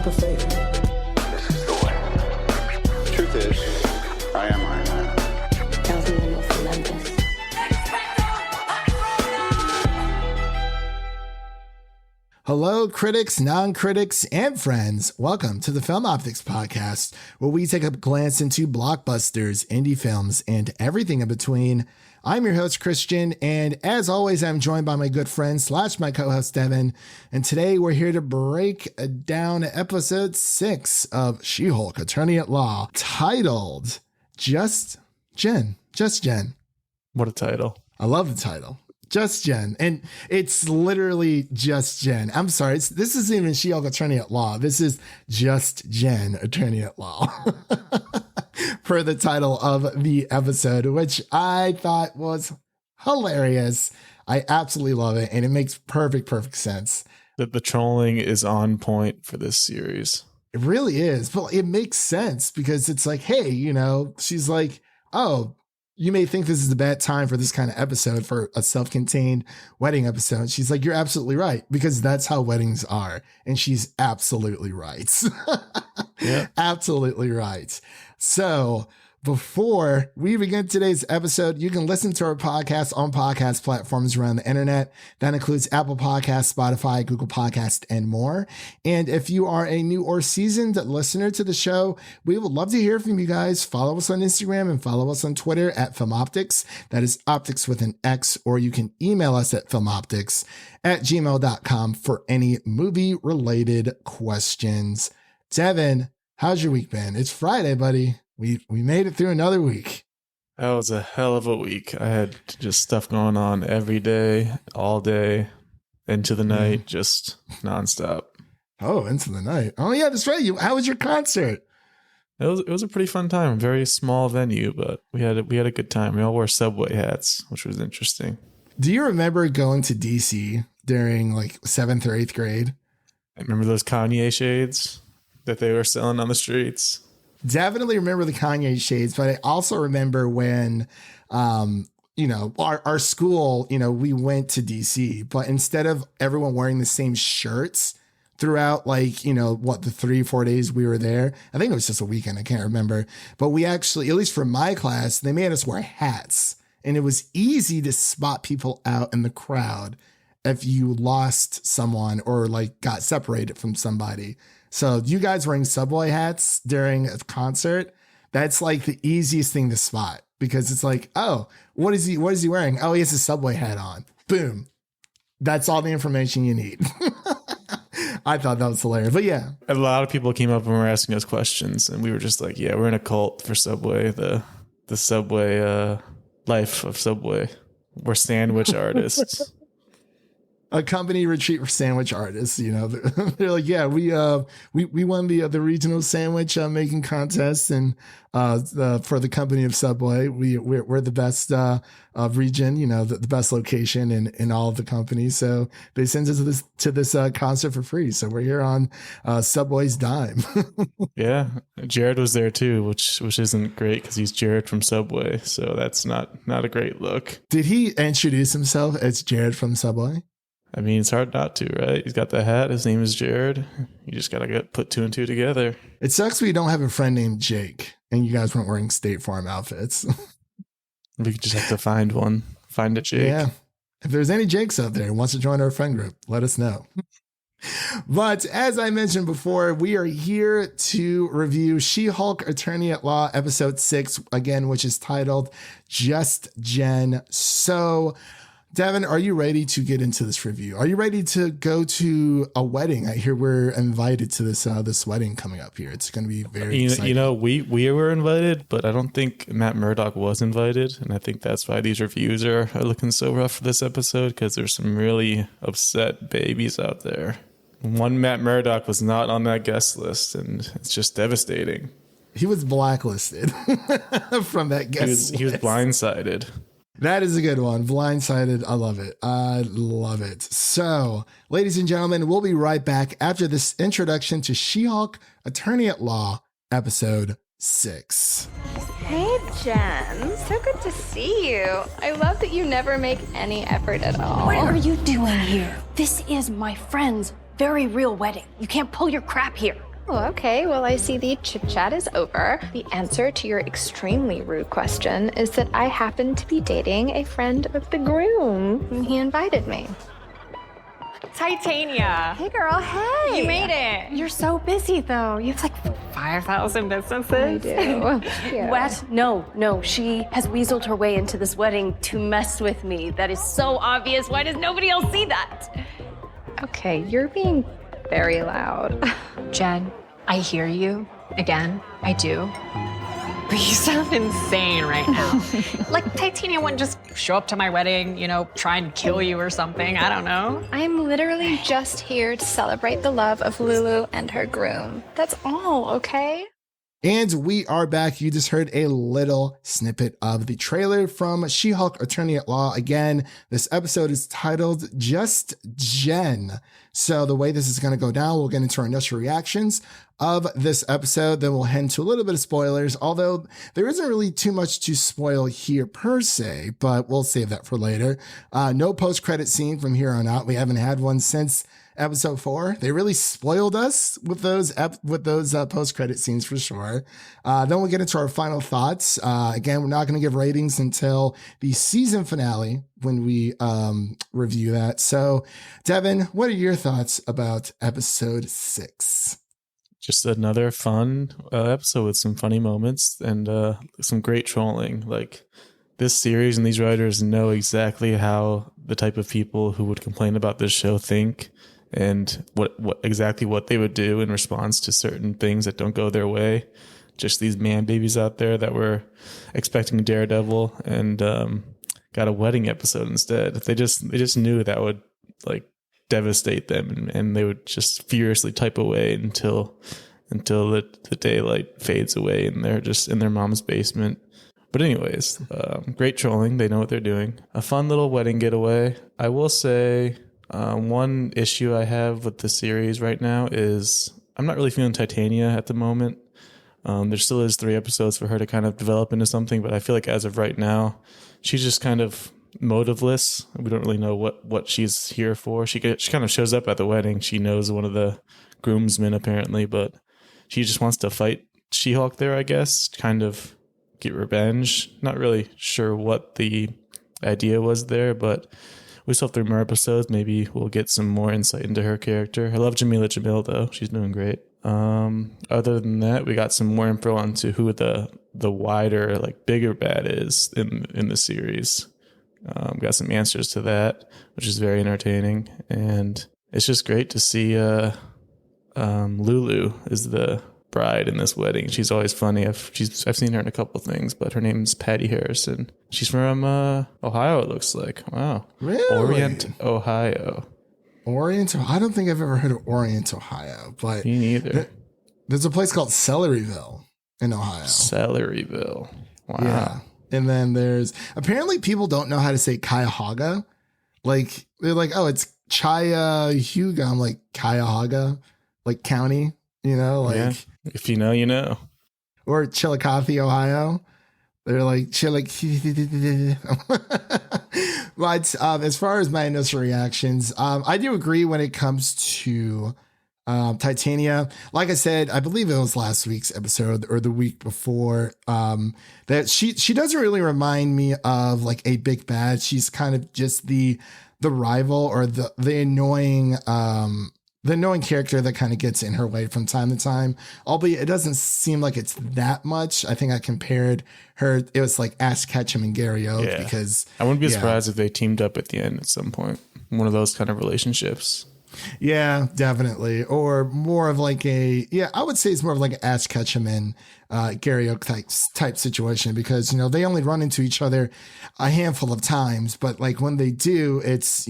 leap of faith. This is the way. Truth is, I am Iron Man. Tells me the most Olympus. Hello, critics, non-critics, and friends. Welcome to the Film Optix podcast, where we take a glance into blockbusters, indie films, and everything in between. I'm your host, Christian, and as always, I'm joined by my good friend / my co-host, Devin. And today we're here to break down episode 6 of She-Hulk, Attorney at Law, titled Just Jen. Just Jen. What a title. I love the title. Just Jen. And it's literally Just Jen. I'm sorry. This isn't even She-Hulk Attorney at Law. This is Just Jen Attorney at Law. Per the title of the episode, which I thought was hilarious. I absolutely love it. And it makes perfect sense. That the trolling is on point for this series. It really is. But it makes sense because it's like, hey, you know, she's like, oh, you may think this is a bad time for this kind of episode, for a self-contained wedding episode. She's like, you're absolutely right, because that's how weddings are. And she's absolutely right. Yeah. Absolutely right. So before we begin today's episode, you can listen to our podcast on podcast platforms around the internet. That includes Apple Podcasts, Spotify, Google Podcasts, and more. And if you are a new or seasoned listener to the show, we would love to hear from you guys. Follow us on Instagram and follow us on Twitter at FilmOptix. That is Optix with an X, or you can email us at filmoptix@gmail.com for any movie-related questions. Devin, how's your week been? It's Friday, buddy. We made it through another week. That was a hell of a week. I had just stuff going on every day, all day, into the night, just nonstop. Oh, into the night. Oh, yeah, that's right. How was your concert? It was a pretty fun time. Very small venue, but we had a good time. We all wore Subway hats, which was interesting. Do you remember going to DC during like 7th or 8th grade? I remember those Kanye shades that they were selling on the streets. Definitely remember the Kanye shades, but I also remember when, you know, our school, you know, we went to DC, but instead of everyone wearing the same shirts throughout, like, you know, what, the 3-4 days we were there, I think it was just a weekend, I can't remember, but we actually, at least for my class, they made us wear hats, and it was easy to spot people out in the crowd if you lost someone or like got separated from somebody. So you guys wearing Subway hats during a concert, that's like the easiest thing to spot, because it's like, oh, what is he wearing? Oh, he has a Subway hat on. Boom. That's all the information you need. I thought that was hilarious. But yeah. A lot of people came up and were asking us questions, and we were just like, yeah, we're in a cult for Subway, the Subway life of Subway. We're sandwich artists. A company retreat for sandwich artists, you know, they're like, yeah, we won the regional sandwich making contest, and for the company of Subway, we're the best region, you know, the best location in all of the companies. So they sent us to this concert for free. So we're here on Subway's dime. Yeah, Jared was there too, which isn't great because he's Jared from Subway. So that's not a great look. Did he introduce himself as Jared from Subway? I mean, it's hard not to, right? He's got the hat. His name is Jared. You just got to put 2 and 2 together. It sucks we don't have a friend named Jake, and you guys weren't wearing State Farm outfits. We just have to find one. Find a Jake. Yeah. If there's any Jakes out there who wants to join our friend group, let us know. But as I mentioned before, we are here to review She-Hulk Attorney at Law, episode 6, again, which is titled Just Jen. So, Devin, are you ready to get into this review? Are you ready to go to a wedding? I hear we're invited to this wedding coming up here. It's going to be very exciting. You know, we were invited, but I don't think Matt Murdock was invited. And I think that's why these reviews are looking so rough for this episode, because there's some really upset babies out there. One Matt Murdock was not on that guest list, and it's just devastating. He was blacklisted from that guest list. He was blindsided. That is a good one. Blindsided. I love it. I love it. So, ladies and gentlemen, we'll be right back after this introduction to She-Hulk Attorney at Law, episode 6. Hey, Jen. So good to see you. I love that you never make any effort at all. What are you doing here? This is my friend's very real wedding. You can't pull your crap here. Oh, okay. Well, I see the chit chat is over. The answer to your extremely rude question is that I happen to be dating a friend of the groom, and he invited me. Titania. Hey, girl. Hey. You made it. You're so busy, though. You have like 5,000 businesses. I do. Yeah. What? No. She has weaseled her way into this wedding to mess with me. That is so obvious. Why does nobody else see that? Okay, you're being very loud. Jen, I hear you. Again, I do. But you sound insane right now. Like Titania wouldn't just show up to my wedding, try and kill you or something. I don't know. I'm literally just here to celebrate the love of Lulu and her groom. That's all, okay? And we are back. You just heard a little snippet of the trailer from She-Hulk Attorney at Law. Again, this episode is titled Just Jen. So the way this is going to go down, we'll get into our initial reactions of this episode. Then we'll head into a little bit of spoilers, although there isn't really too much to spoil here per se, but we'll save that for later. No post-credit scene from here on out. We haven't had one since episode 4. They really spoiled us with those post-credit scenes for sure. Then we'll get into our final thoughts. Again, we're not going to give ratings until the season finale when we review that. So, Devin, what are your thoughts about episode 6? Just another fun episode with some funny moments and some great trolling. Like, this series and these writers know exactly how the type of people who would complain about this show think, and what exactly what they would do in response to certain things that don't go their way. Just these man babies out there that were expecting Daredevil and got a wedding episode instead. They just knew that would like devastate them, and they would just furiously type away until the daylight fades away and they're just in their mom's basement. But anyways, great trolling. They know what they're doing. A fun little wedding getaway. I will say one issue I have with the series right now is I'm not really feeling Titania at the moment. There still is 3 episodes for her to kind of develop into something, but I feel like as of right now, she's just kind of motiveless. We don't really know what she's here for. She kind of shows up at the wedding. She knows one of the groomsmen apparently, but she just wants to fight She-Hulk there, I guess, kind of get revenge. Not really sure what the idea was there, but we still have 3 more episodes. Maybe we'll get some more insight into her character. I love Jamila Jamil though. She's doing great. Other than that, we got some more info onto who the wider, like bigger bad is in the series. Got some answers to that, which is very entertaining, and it's just great to see Lulu is the bride in this wedding. She's always funny. I've seen her in a couple things, but her name's Patty Harrison. She's from Ohio, it looks like. Wow. Really? Orient, Ohio. Orient? I don't think I've ever heard of Orient, Ohio, but Me neither. There's a place called Celeryville in Ohio. Celeryville. Wow. Yeah. And then there's apparently people don't know how to say Cuyahoga. Like they're like, oh, it's Cuyahoga. I'm like Cuyahoga, like county, like Yeah. If you know, you know. or Chillicothe, Ohio. They're like But as far as my initial reactions, I do agree when it comes to Titania. Like I said, I believe it was last week's episode or the week before, that she doesn't really remind me of like a big bad. She's kind of just the rival or the annoying character that kind of gets in her way from time to time, albeit it doesn't seem like it's that much. I think I compared her. It was like Ash Ketchum and Gary Oak because I wouldn't be surprised if they teamed up at the end at some point. One of those kind of relationships. Yeah, definitely. Or more of like I would say it's more of like an Ash Ketchum and Gary Oak type situation because, they only run into each other a handful of times. But like when they do, it's,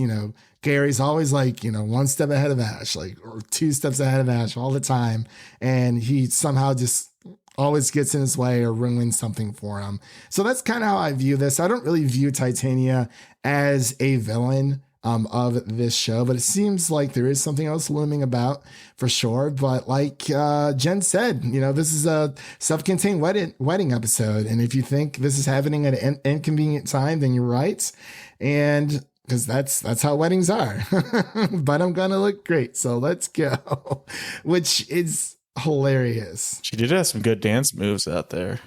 Gary's always like, one step ahead of Ash, like, or 2 steps ahead of Ash all the time. And he somehow just always gets in his way or ruins something for him. So that's kind of how I view this. I don't really view Titania as a villain of this show, but it seems like there is something else looming about for sure. But like Jen said, this is a self-contained wedding episode. And if you think this is happening at an inconvenient time, then you're right. And because that's how weddings are. But I'm gonna look great, so let's go. Which is hilarious. She did have some good dance moves out there.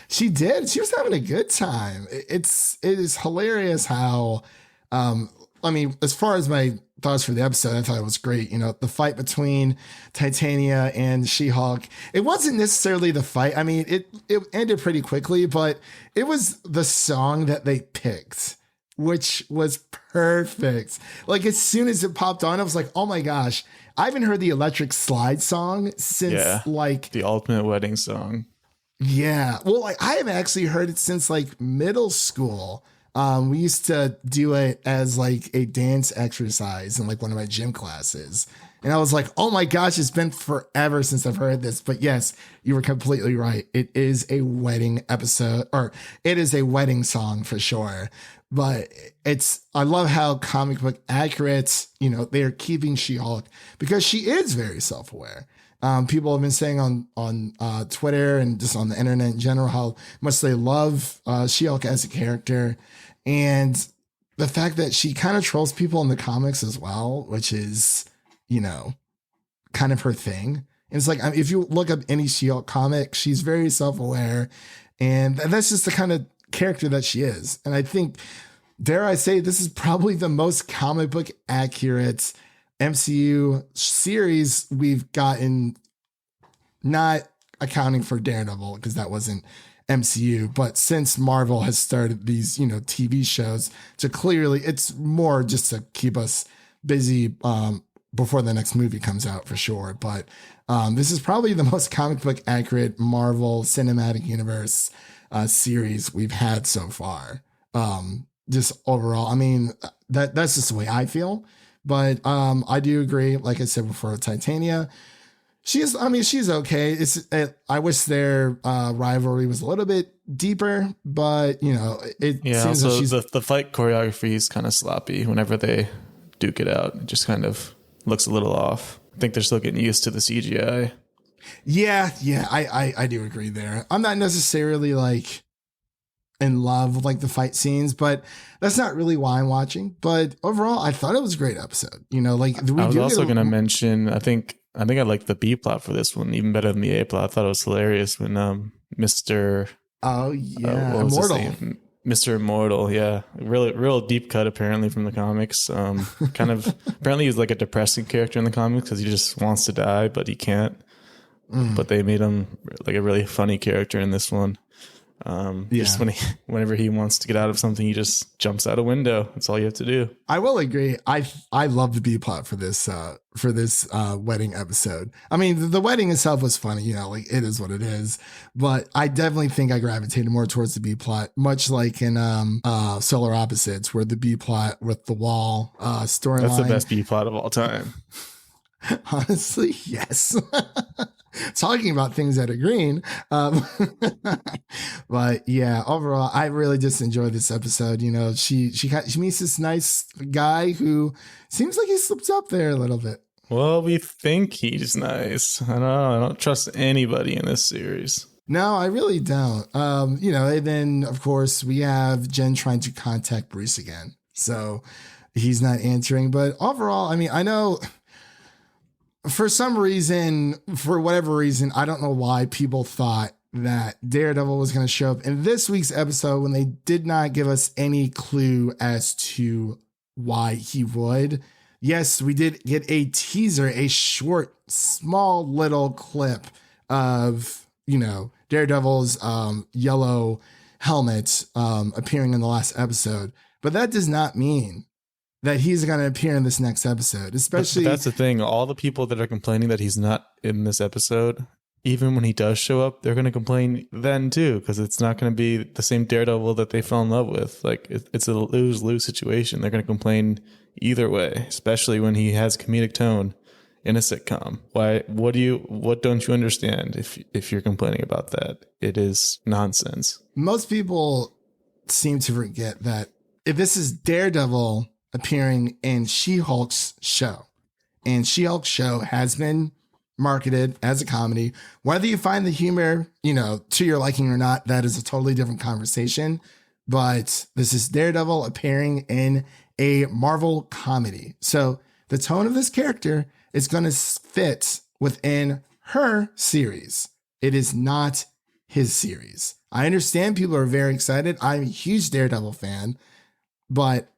She did. She was having a good time. It is hilarious how, I mean, as far as my thoughts for the episode, I thought it was great. You know, the fight between Titania and She-Hulk. It wasn't necessarily the fight. I mean, it ended pretty quickly, but it was the song that they picked, which was perfect. Like, as soon as it popped on, I was like, oh my gosh, I haven't heard the Electric Slide song since like the ultimate wedding song. Yeah. Well, like, I haven't actually heard it since like middle school. We used to do it as like a dance exercise in like one of my gym classes. And I was like, oh my gosh, it's been forever since I've heard this. But yes, you were completely right. It is a wedding episode, or it is a wedding song for sure. But I love how comic book accurate, you know, they're keeping She-Hulk because she is very self-aware. People have been saying on Twitter and just on the internet in general how much they love She-Hulk as a character, and the fact that she kind of trolls people in the comics as well, which is, you know, kind of her thing. And it's like, if you look up any She-Hulk comic, she's very self-aware, and that's just the kind of character that she is. And I think, dare I say, this is probably the most comic book accurate MCU series we've gotten, not accounting for Daredevil because that wasn't MCU, but since Marvel has started these, you know, TV shows, to clearly it's more just to keep us busy before the next movie comes out for sure. But this is probably the most comic book accurate Marvel Cinematic Universe series we've had so far. Just overall, I mean, that's just the way I feel. But I do agree, like I said before, Titania, she's okay. I wish their rivalry was a little bit deeper, but you know, it seems also that the fight choreography is kind of sloppy whenever they duke it out. It just kind of looks a little off. I think they're still getting used to the CGI. Yeah, I do agree there. I'm not necessarily like in love with like the fight scenes, but that's not really why I'm watching. But overall, I thought it was a great episode. You know, like I was also going to mention, I think I like the B plot for this one even better than the A plot. I thought it was hilarious when Mr. Immortal. Mr. Immortal, yeah, real deep cut apparently from the comics. Kind of apparently he's like a depressing character in the comics because he just wants to die but he can't. But they made him like a really funny character in this one. Just whenever he wants to get out of something, he just jumps out a window. That's all you have to do. I will agree. I love the B plot for this wedding episode. I mean, the wedding itself was funny, you know, like it is what it is. But I definitely think I gravitated more towards the B plot, much like in Solar Opposites, where the B plot with the wall storyline. That's the best B plot of all time. Honestly, yes. Talking about things that are green. But yeah, overall, I really just enjoyed this episode. You know, she meets this nice guy who seems like he slipped up there a little bit. Well, we think he's nice. I don't trust anybody in this series. No, I really don't. You know, and then of course we have Jen trying to contact Bruce again. So he's not answering. But overall, I mean, I know for whatever reason, I don't know why people thought that Daredevil was going to show up in this week's episode when they did not give us any clue as to why he would. Yes, we did get a teaser, a short, small little clip of, you know, Daredevil's yellow helmet appearing in the last episode. But that does not mean that he's going to appear in this next episode, especially. But that's the thing. All the people that are complaining that he's not in this episode, even when he does show up, they're going to complain then too, because it's not going to be the same Daredevil that they fell in love with. Like it's a lose-lose situation. They're going to complain either way, especially when he has comedic tone in a sitcom. Why? What don't you understand if you're complaining about that? It is nonsense. Most people seem to forget that if this is Daredevil appearing in She-Hulk's show, and She-Hulk's show has been marketed as a comedy, whether you find the humor, you know, to your liking or not, that is a totally different conversation. But this is Daredevil appearing in a Marvel comedy. So the tone of this character is going to fit within her series. It is not his series. I understand people are very excited. I'm a huge Daredevil fan, but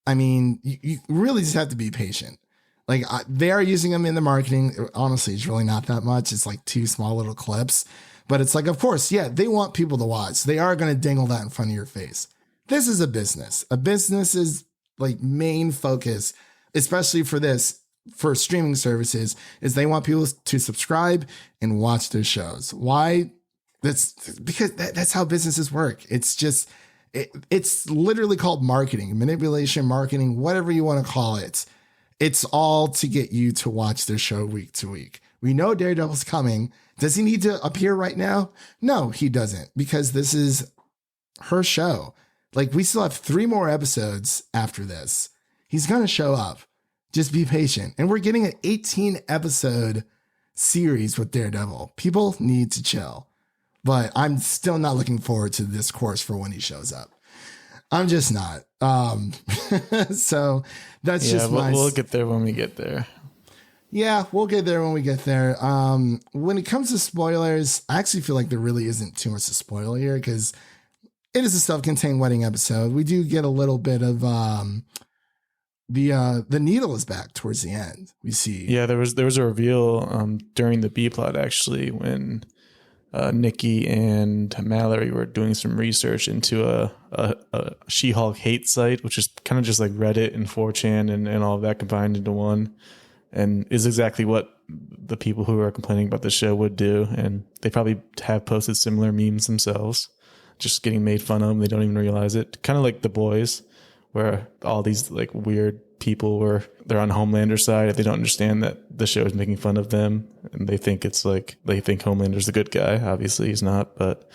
I mean, you really just have to be patient. Like they are using them in the marketing. Honestly, it's really not that much. It's like 2 small little clips, but it's like, of course, yeah, they want people to watch. They are going to dangle that in front of your face. This is a business. A business's like main focus, especially for streaming services, is they want people to subscribe and watch their shows. Why? That's because that's how businesses work. It's just, it's literally called marketing, manipulation, marketing, whatever you want to call it. It's all to get you to watch their show week to week. We know Daredevil's coming. Does he need to appear right now? No, he doesn't, because this is her show. Like, we still have 3 more episodes after this. He's going to show up. Just be patient. And we're getting an 18 episode series with Daredevil. People need to chill. But I'm still not looking forward to this course for when he shows up. I'm just not. So that's just we'll get there when we get there. Yeah, we'll get there when we get there. When it comes to spoilers, I actually feel like there really isn't too much to spoil here because it is a self-contained wedding episode. We do get a little bit of the needle is back towards the end. We see. Yeah, there was a reveal during the B plot actually when Nikki and Mallory were doing some research into a She-Hulk hate site, which is kind of just like Reddit and 4chan and all of that combined into one, and is exactly what the people who are complaining about the show would do. And they probably have posted similar memes themselves, just getting made fun of. They don't even realize it. Kind of like The Boys, where all these like weird people they're on Homelander's side. They don't understand that the show is making fun of them, and they think Homelander's the good guy. Obviously he's not, but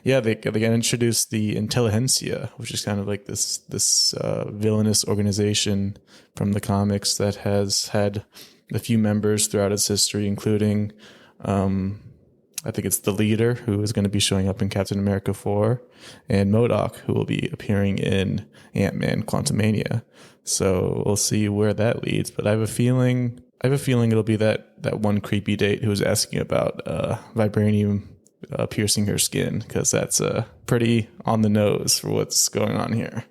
yeah, they got introduced the Intelligentsia, which is kind of like this villainous organization from the comics that has had a few members throughout its history, including I think it's the leader, who is going to be showing up in Captain America 4, and MODOK, who will be appearing in Ant-Man Quantumania. So we'll see where that leads. But I have a feeling it'll be that one creepy date who was asking about vibranium piercing her skin, because that's pretty on the nose for what's going on here.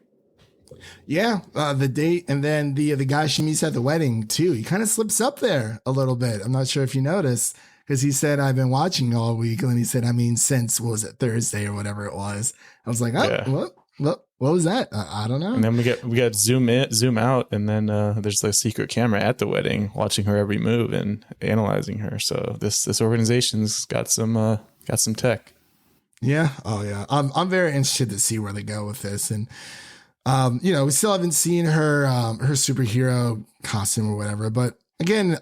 Yeah, the date, and then the guy she meets at the wedding too. He kind of slips up there a little bit. I'm not sure if you noticed, because he said, I've been watching all week. And then he said, I mean, since, what was it, Thursday or whatever it was. I was like, oh, yeah. What was that? I don't know. And then we got zoom in, zoom out, and then there's a secret camera at the wedding watching her every move and analyzing her. So this organization's got some tech. Yeah. Oh yeah. I'm very interested to see where they go with this. And we still haven't seen her superhero costume or whatever. But again,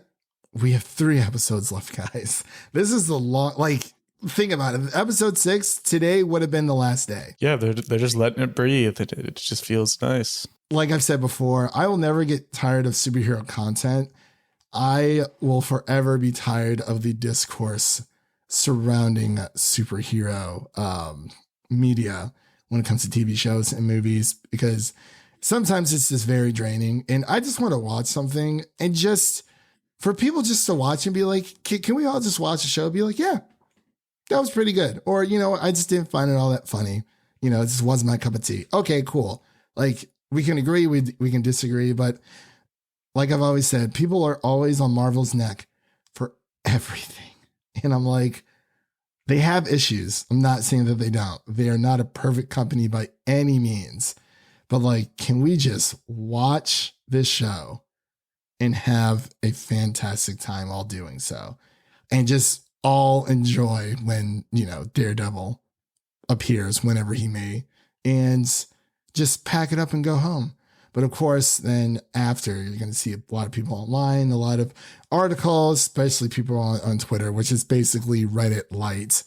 we have 3 episodes left, guys. This is the long, think about it. Episode 6 today would have been the last day. Yeah, they're just letting it breathe. It just feels nice. Like I've said before, I will never get tired of superhero content. I will forever be tired of the discourse surrounding superhero media when it comes to TV shows and movies, because sometimes it's just very draining. And I just want to watch something and just for people just to watch and be like, can we all just watch a show? Be like, yeah, that was pretty good. Or, I just didn't find it all that funny. It just wasn't my cup of tea. Okay, cool. Like, we can agree, we can disagree. But like I've always said, people are always on Marvel's neck for everything. And I'm like, they have issues. I'm not saying that they don't. They are not a perfect company by any means. But can we just watch this show and have a fantastic time all doing so, and just all enjoy when, Daredevil appears whenever he may, and just pack it up and go home. But of course, then after, you're going to see a lot of people online, a lot of articles, especially people on Twitter, which is basically Reddit light,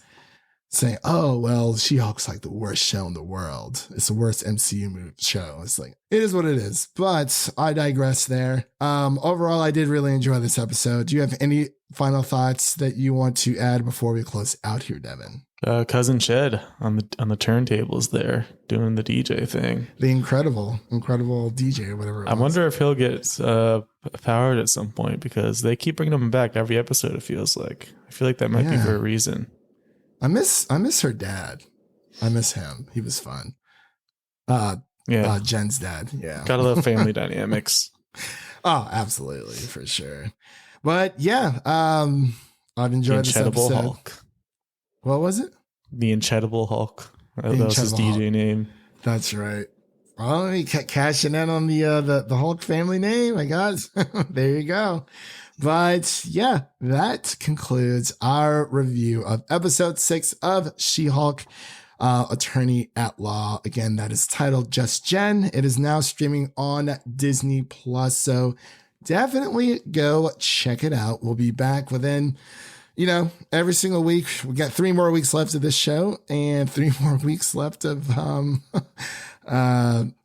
saying, oh, well, She-Hulk's like the worst show in the world. It's the worst MCU show. It's like, it is what it is. But I digress there. Overall, I did really enjoy this episode. Do you have any final thoughts that you want to add before we close out here, Devin? Cousin Ched on the turntables there doing the DJ thing. The incredible DJ or whatever. I wonder if he'll get powered at some point, because they keep bringing him back every episode. It feels like. I feel like that might be for a reason. I miss her dad. I miss him. He was fun. Jen's dad. Yeah. Gotta love family dynamics. Oh, absolutely, for sure. But yeah, I've enjoyed this episode. Hulk. What was it? The Untitled Hulk. That was his DJ name. That's right. Well, he kept cashing in on the Hulk family name. I guess. There you go. But yeah, that concludes our review of episode 6 of She-Hulk, Attorney at Law. Again, that is titled Just Jen. It is now streaming on Disney Plus. So definitely go check it out. We'll be back within, every single week. We got 3 more weeks left of this show and 3 more weeks left of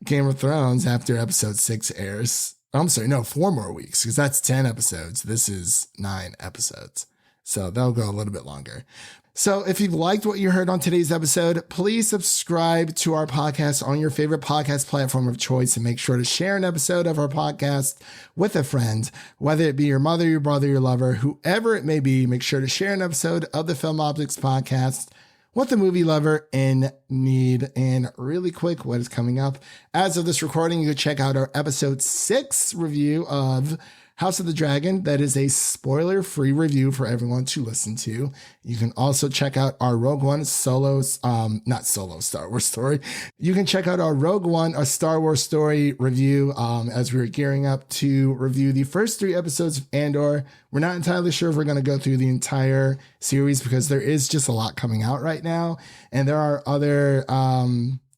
Game of Thrones after episode 6 airs. I'm sorry, no, 4 more weeks, because that's 10 episodes. This is 9 episodes. So that'll go a little bit longer. So if you've liked what you heard on today's episode, please subscribe to our podcast on your favorite podcast platform of choice, and make sure to share an episode of our podcast with a friend, whether it be your mother, your brother, your lover, whoever it may be. Make sure to share an episode of the Film Optix podcast with a movie lover in need. And really quick, what is coming up as of this recording, you can check out our episode 6 review of House of the Dragon. That is a spoiler-free review for everyone to listen to. You can also check out our Rogue One Star Wars story. You can check out our Rogue One, a Star Wars story review as we're gearing up to review the first 3 episodes of Andor. We're not entirely sure if we're going to go through the entire series, because there is just a lot coming out right now. And there are other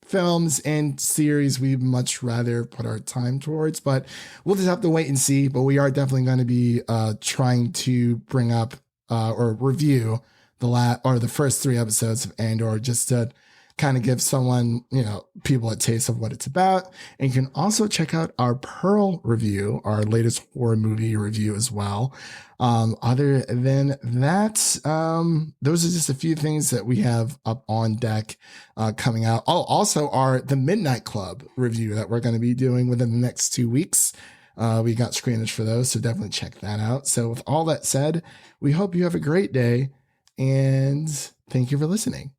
films and series we'd much rather put our time towards, but we'll just have to wait and see. But we are definitely going to be trying to bring up or review the first 3 episodes of Andor, just to kind of give people a taste of what it's about. And you can also check out our Pearl review, our latest horror movie review as well. Other than that, those are just a few things that we have up on deck coming out. Oh, also the Midnight Club review that we're going to be doing within the next 2 weeks. We got screeners for those, so definitely check that out. So with all that said, we hope you have a great day, and thank you for listening.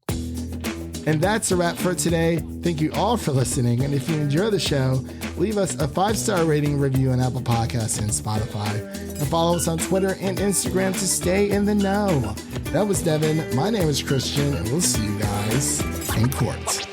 And that's a wrap for today. Thank you all for listening. And if you enjoy the show, leave us a 5-star rating review on Apple Podcasts and Spotify. And follow us on Twitter and Instagram to stay in the know. That was Devin. My name is Christian, and we'll see you guys in court.